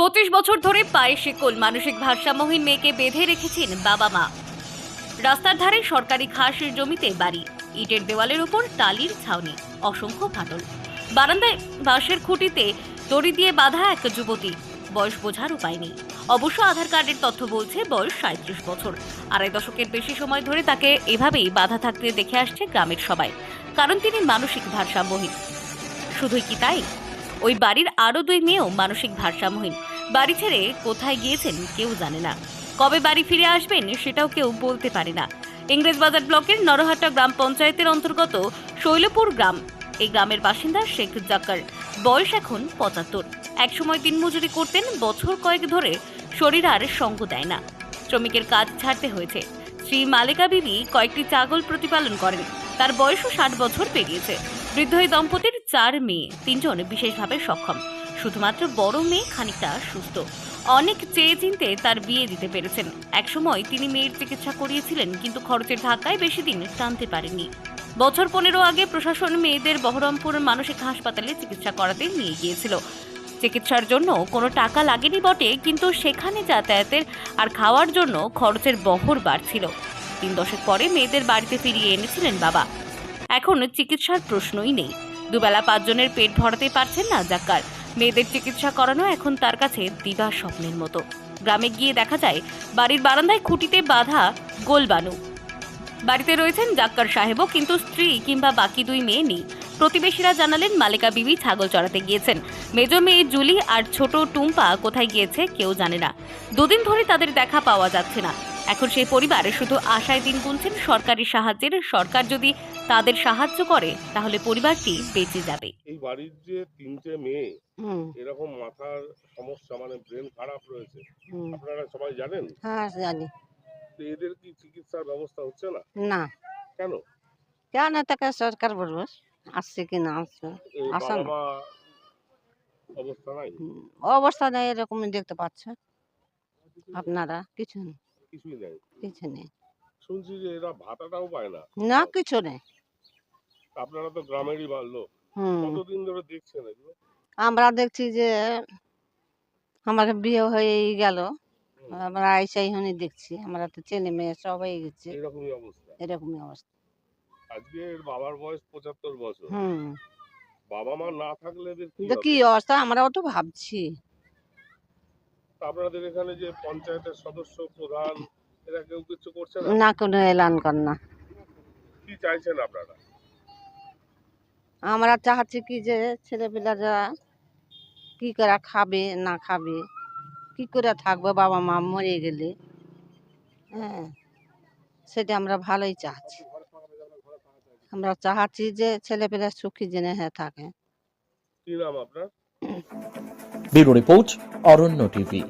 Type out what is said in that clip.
25 বছর ধরে পায়ে শিকল মানসিক ভারসাম্যহীন মেয়েকে বেঁধে রেখেছেন বাবা মা। রাস্তার ধারে সরকারি ঘাসের জমিতে বাড়ি, ইটের দেওয়ালের উপর টালির ছাউনি, অসংখ্য ফাটল, বারান্দায় বাঁশের খুঁটিতে দড়ি দিয়ে বাঁধা এক যুবতী। বয়স বোঝার উপায় নেই। অবশ্য আধার কার্ডের তথ্য বলছে বয়স 37 বছর। আড়াই দশকের বেশি সময় ধরে তাকে এভাবেই বাঁধা থাকতে দেখে আসছে গ্রামের সবাই, কারণ তিনি মানসিক ভারসাম্যহীন। শুধুই কি তাই, ওই বাড়ির আরো 2 মেয়েও মানসিক ভারসাম্যহীন। বাড়ি ছেড়ে কোথায় গিয়েছেন কেউ জানে না, কবে বাড়ি ফিরে আসবেন সেটাও কেউ বলতে পারে না। ইংরেজবাজার ব্লকের নরহাটা গ্রাম পঞ্চায়েতের অন্তর্গত শৈলপুর গ্রাম। এই গ্রামের বাসিন্দা শেখ জাক্কার, বয়স এখন 75। একসময় দিনমজুরি করতেন, বছর কয়েক ধরে শরীর আর সঙ্গ দেয় না, শ্রমিকের কাজ ছাড়তে হয়েছে। শ্রী মালেকা বিবি কয়েকটি ছাগল প্রতিপালন করেন, তার বয়সও 60 বছর পেরিয়েছে। বৃদ্ধ এই দম্পতির 4 মেয়ে, 3 জন বিশেষভাবে সক্ষম। শুধুমাত্র বড় মেয়ে খানিকটা সুস্থ। অনেক চেয়ে চিনতে তার বিয়ে দিতে পেরেছেন। একসময় তিনি মেয়ের চিকিৎসা করিয়েছিলেন, কিন্তু খরচের ধাক্কায় বেশি দিন টানতে পারেননি। বছর 15 আগে প্রশাসন মেয়েদের বহরমপুর মানসিক হাসপাতালে চিকিৎসা করাতে নিয়ে গিয়েছিল। চিকিৎসার জন্য কোনো টাকা লাগেনি বটে, কিন্তু সেখানে যাতায়াতের আর খাওয়ার জন্য খরচের বহর বাড়ছিল। 3 দশক পরে মেয়েদের বাড়িতে ফিরিয়ে এনেছিলেন বাবা। এখন চিকিৎসার প্রশ্নই নেই। দুবেলা 5 জনের পেট ভরাতে পারছেন না জাক্কার। মেয়েদের চিকিৎসা করানো এখন তার কাছে দিবা স্বপ্নের মতো। গ্রামে গিয়ে দেখা যায় বাড়ির বারান্দায় খুঁটিতে বাঁধা গোলবানু। বাড়িতে রয়েছেন জাক্কার সাহেবও, কিন্তু স্ত্রী কিংবা বাকি 2 মেয়ে নেই। প্রতিবেশীরা জানালেন মালেকা বিবি ছাগল চড়াতে গিয়েছেন। মেজ মেয়ে জুলি আর ছোট টুম্পা কোথায় গিয়েছে কেউ জানে না। 2 দিন ধরে তাদের দেখা পাওয়া যাচ্ছে না। এখন সেই পরিবার শুধু আশায় দিন গুনছেন সরকারি সাহায্যের। সরকার যদি তাদের সাহায্য করে তাহলে পরিবারটি বেঁচে যাবে। এই বাড়ির যে 3টে মেয়ে এরকম মাথার সমস্যা, মানে ব্রেন খারাপ রয়েছে, আপনারা সবাই জানেন? হ্যাঁ জানি। তো এদের কি চিকিৎসার ব্যবস্থা হচ্ছে না? না, কেন? কেন তাকে সরকার বলবো আসছে কি না আসছে, এই আসে না। বাবা অবস্থা নাই? অবস্থা নেই, এরকমই দেখতে পাচ্ছে আপনারা। কিছু নেই, কিছুই নাই। কিছু নেই, শুনছি যে এরা ভাতাটাও পায় না। না কিছু নেই। আপনারা তো গ্রামেরই লোক, কতদিন ধরে দেখছেন এগুলো? আমরা দেখছি যে আমার বিয়ে হয়ে গেল, আমরা আইসাই হনি দেখছি, আমরা তো ছেলে মেয়ে সবাই গেছে, এরকমই অবস্থা। এরকমই অবস্থা। আজকে এর বাবার বয়স 75 বছর। বাবা মা না থাকলে এদের কি অবস্থা আমরাও তো ভাবছি। আপনাদের এখানে যে পঞ্চায়েতের সদস্য, প্রধান, এরা কেউ কিছু করছে না? না, কোনো এলান কর না। কি চাইছেন আপনারা? আমরা চাচ্ছি কি যে ছেলেপিলারা কি করে খাবে না খাবে, কি করে থাকবে বাবা মা মরে গেলে। হ্যাঁ, সেটা আমরা ভালোই চাচ্ছি। আমরা চাচ্ছি যে ছেলেপেলে সুখী জেনে থাকে। কি নাম আপনার? ব্যুরো রিপোর্ট, অরণ্য টিভি।